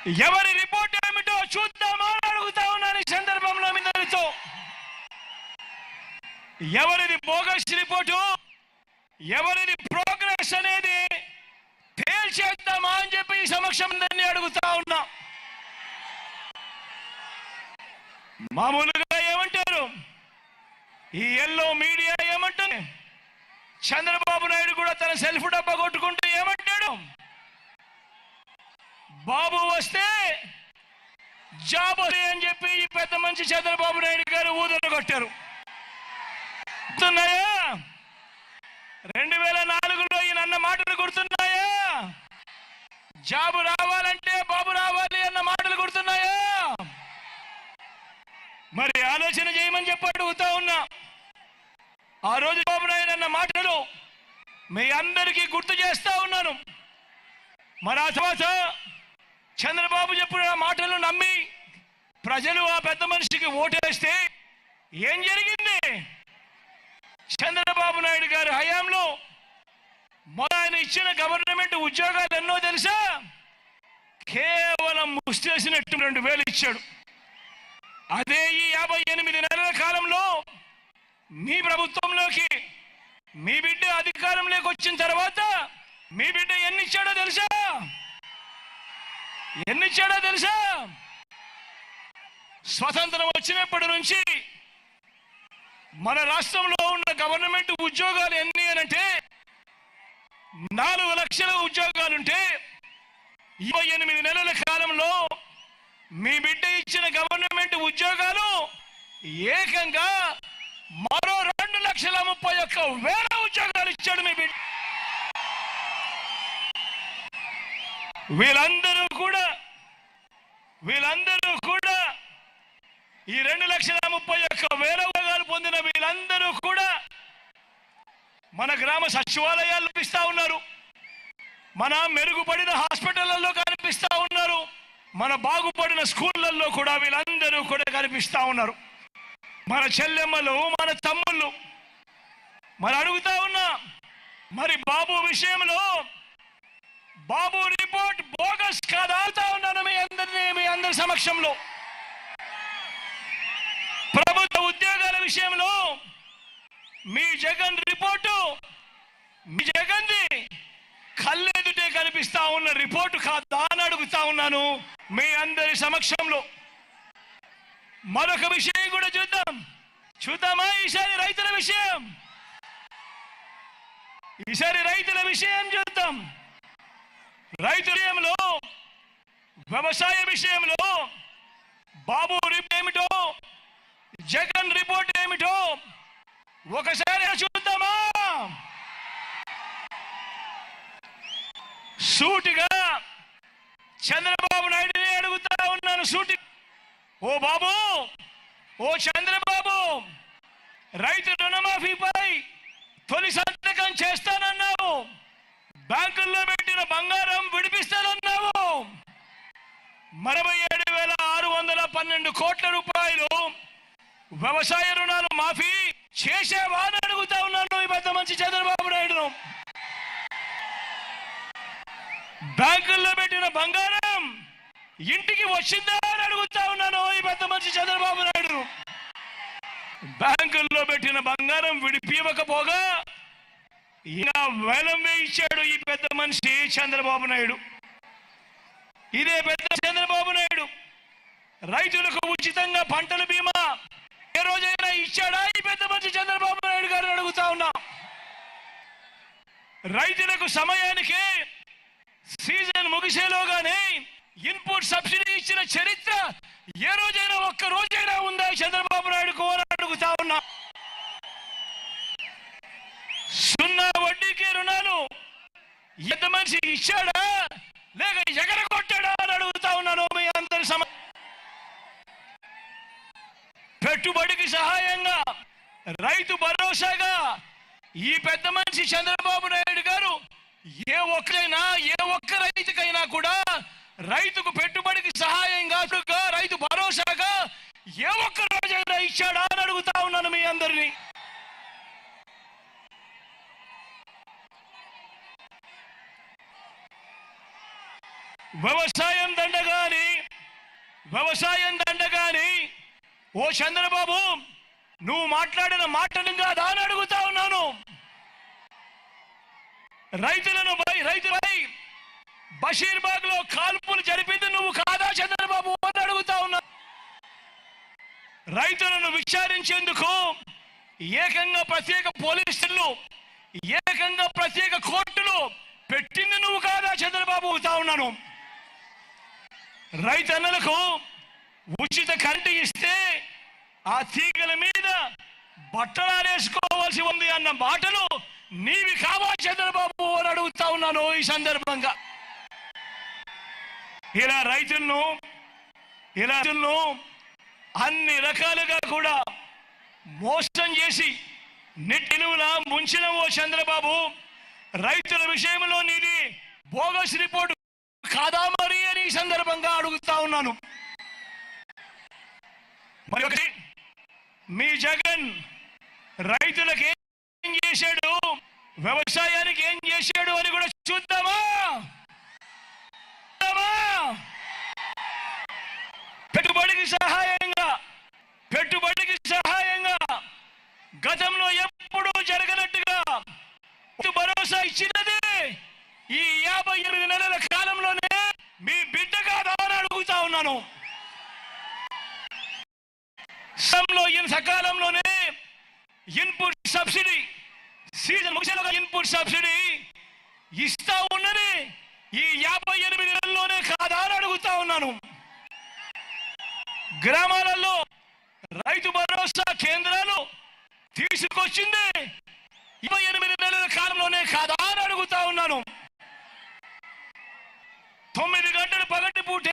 ఎవరి రిపోర్ట్ ఏమిటో చూద్దామా అడుగుతా ఉన్నాను ఈ సందర్భంలో మీ అందరితో. ఎవరిది బోగస్ రిపోర్టు, ఎవరిది ప్రోగ్రెస్ అనేది తేల్చేద్దామా అని చెప్పి ఈ సమక్షం అందరినీ అడుగుతా ఉన్నా. మామూలుగా ఏమంటారు, ఈ ఎల్లో మీడియా ఏమంటుంది, చంద్రబాబు నాయుడు కూడా తన సెల్ఫ్ డబ్బా కొట్టుకుంటూ ఏమంటాడు, బాబు వస్తే జాబ్ అని చెప్పి ఈ పెద్ద మంచి చంద్రబాబు నాయుడు గారు ఊదలు కొట్టారు. 2004లో ఈయన అన్న మాటలు గుర్తున్నాయా? జాబు రావాలంటే బాబు రావాలి అన్న మాటలు గుర్తున్నాయా? మరి ఆలోచన చేయమని చెప్పి అడుగుతా ఉన్నా. ఆ రోజు బాబు నాయుడు అన్న మాటలు మీ అందరికీ గుర్తు చేస్తా ఉన్నాను. మరి ఆ తర్వాత చంద్రబాబు చెప్పిన మాటలను నమ్మి ప్రజలు ఆ పెద్ద మనిషికి ఓటేస్తే ఏం జరిగింది? చంద్రబాబు నాయుడు గారి హయాంలో ఆయన ఇచ్చిన గవర్నమెంట్ ఉద్యోగాలు ఎన్నో తెలుసా? కేవలం ముష్టేసినట్టు 2000 ఇచ్చాడు. అదే ఈ 58 నెలల కాలంలో మీ ప్రభుత్వంలోకి మీ బిడ్డ అధికారంలోకి వచ్చిన తర్వాత మీ బిడ్డ ఎన్నిచ్చాడో తెలుసా? ఎన్నిచ్చాడో తెలుసా? స్వతంత్రం వచ్చినప్పటి నుంచి మన రాష్ట్రంలో ఉన్న గవర్నమెంట్ ఉద్యోగాలు ఎన్ని అంటే 4 లక్షల ఉద్యోగాలుంటే 28 నెలల కాలంలో మీ బిడ్డ ఇచ్చిన గవర్నమెంట్ ఉద్యోగాలు ఏకంగా మరో 2,31,000 ఉద్యోగాలు ఇచ్చాడు మీ బిడ్డ. వీళ్ళందరూ కూడా ఈ 2,31,000 ఉద్యోగాలు పొందిన వీళ్ళందరూ కూడా మన గ్రామ సచివాలయాల్లో కనిపిస్తా ఉన్నారు, మన మెరుగుపడిన హాస్పిటళ్లలో కనిపిస్తా ఉన్నారు, మన బాగుపడిన స్కూళ్లలో కూడా వీళ్ళందరూ కూడా కనిపిస్తా ఉన్నారు. మన చెల్లెమ్మలు, మన తమ్ముళ్ళు. మరి అడుగుతా ఉన్నా, మరి బాబు విషయంలో బాబు రిపోర్ట్ బోగస్ కాదా అవుతా ఉన్నాను మీ అందరి సమక్షంలో. ప్రభుత్వ ఉద్యోగాల విషయంలో మీ జగన్ రిపోర్టు, మీ జగన్ది కళ్ళెదుటే కనిపిస్తా ఉన్న రిపోర్టు కాదా అని అడుగుతా ఉన్నాను మీ అందరి సమక్షంలో. మరొక విషయం కూడా చూద్దామా? ఈసారి రైతుల విషయం చూద్దాం. రైతుల విషయంలో, వ్యవసాయ విషయంలో బాబు రిపోర్ట్ ఏమిటో, జగన్ రిపోర్ట్ ఏమిటో ఒకసారి చూద్దామా? సూటిగా చంద్రబాబు నాయుడిని అడుగుతా ఉన్నాను. ఓ బాబు, ఓ చంద్రబాబు, రైతు రుణమాఫీపై తొలి సంతకం చేస్తానన్నావు, బ్యాంకుల్లో పెట్టిన బంగారం విడిపిస్తానన్నావు, 47,612 కోట్ల రూపాయలు వ్యవసాయ రుణాలు మాఫీ చేసేవా అని అడుగుతా ఉన్నాను ఈ పెద్ద మంచి చంద్రబాబు నాయుడును. బ్యాంకుల్లో పెట్టిన బంగారం ఇంటికి వచ్చిందా అని అడుగుతా ఉన్నాను ఈ పెద్ద మంచి చంద్రబాబు నాయుడును. బ్యాంకుల్లో పెట్టిన బంగారం విడిపివ్వకపోగా ఇలా వేలం వేయించాడు ఈ పెద్ద మనిషి చంద్రబాబు నాయుడు. ఇదే పెద్ద చంద్రబాబు నాయుడు రైతులకు ఉచితంగా పంటల బీమా ఏ రోజైనా ఇచ్చాడా ఈ పెద్ద మంచి చంద్రబాబు నాయుడు గారిని అడుగుతా ఉన్నా. రైతులకు సమయానికి సీజన్ ముగిసేలోగానే ఇన్పుట్ సబ్సిడీ ఇచ్చిన చరిత్ర ఏ రోజైనా ఒక్క రోజైనా ఉందా చంద్రబాబు నాయుడుకు అని అడుగుతా ఉన్నా. 0 వడ్డీకి రుణాలు పెద్ద మనిషి ఇచ్చాడా లేక ఎగరగొట్టాడా అని అడుగుతా ఉన్నాను మీ అందరి పెట్టుబడికి సహాయంగా, రైతు భరోసాగా ఈ పెద్ద మనిషి చంద్రబాబు నాయుడు గారు ఏ ఒక్క రైతుకైనా కూడా రైతుకు పెట్టుబడికి సహాయంగా, రైతు భరోసాగా ఏ ఒక్క రోజైనా ఇచ్చాడా అని అడుగుతా ఉన్నాను మీ అందరినీ. వ్యవసాయం దండగాని వ్యవసాయం దండగాని ఓ చంద్రబాబు నువ్వు మాట్లాడిన మాటలు కాదా అని అడుగుతా ఉన్నాను. రైతులపై బషీర్బాగ్ లో కాల్పులు జరిపింది నువ్వు కాదా చంద్రబాబు అని అడుగుతా ఉన్నా. రైతులను విచారించేందుకు ఏకంగా ప్రత్యేక పోలీసులు, ఏకంగా ప్రత్యేక కోర్టులు పెట్టింది నువ్వు కాదా చంద్రబాబు అవుతా ఉన్నాను. రైతన్నలకు ఉచిత కరెంటు ఇస్తే ఆ తీగల మీద బట్టలారేసుకోవాల్సి ఉంది అన్న మాటలు నీవి కావా చంద్రబాబు అని అడుగుతా ఉన్నాను. ఈ సందర్భంగా ఇలా రైతులను అన్ని రకాలుగా కూడా మోసం చేసి నెట్టినులా ముంచిన ఓ చంద్రబాబు, రైతుల విషయంలో నీది బోగస్ రిపోర్టు కాదా మరి అని ఈ సందర్భంగా అడుగుతా ఉన్నాను. మరి ఒకటి, మీ జగన్ రైతులకు ఏం చేశాడు, వ్యవసాయానికి ఏం చేశాడు అని కూడా చూద్దామా? పెట్టుబడికి సహాయంగా గతంలో ఎప్పుడూ జరగనట్టుగా భరోసా ఇచ్చినది ఈ 58 నెలల కాలంలోనే మీ బిడ్డ కాదా అని అడుగుతా ఉన్నాను. సకాలంలోనే ఇన్పుట్ సబ్సిడీ, సీజన్ ముగిసేలోగా ఇన్పుట్ సబ్సిడీ ఇస్తా ఉన్నది ఈ 58 నెలల్లోనే కాదా అని అడుగుతా ఉన్నాను. గ్రామాలలో రైతు భరోసా కేంద్రాలు తీసుకొచ్చింది 28 నెలల కాలంలోనే కాదా అని అడుగుతా ఉన్నాను. 9 గంటలు పగటి పూటే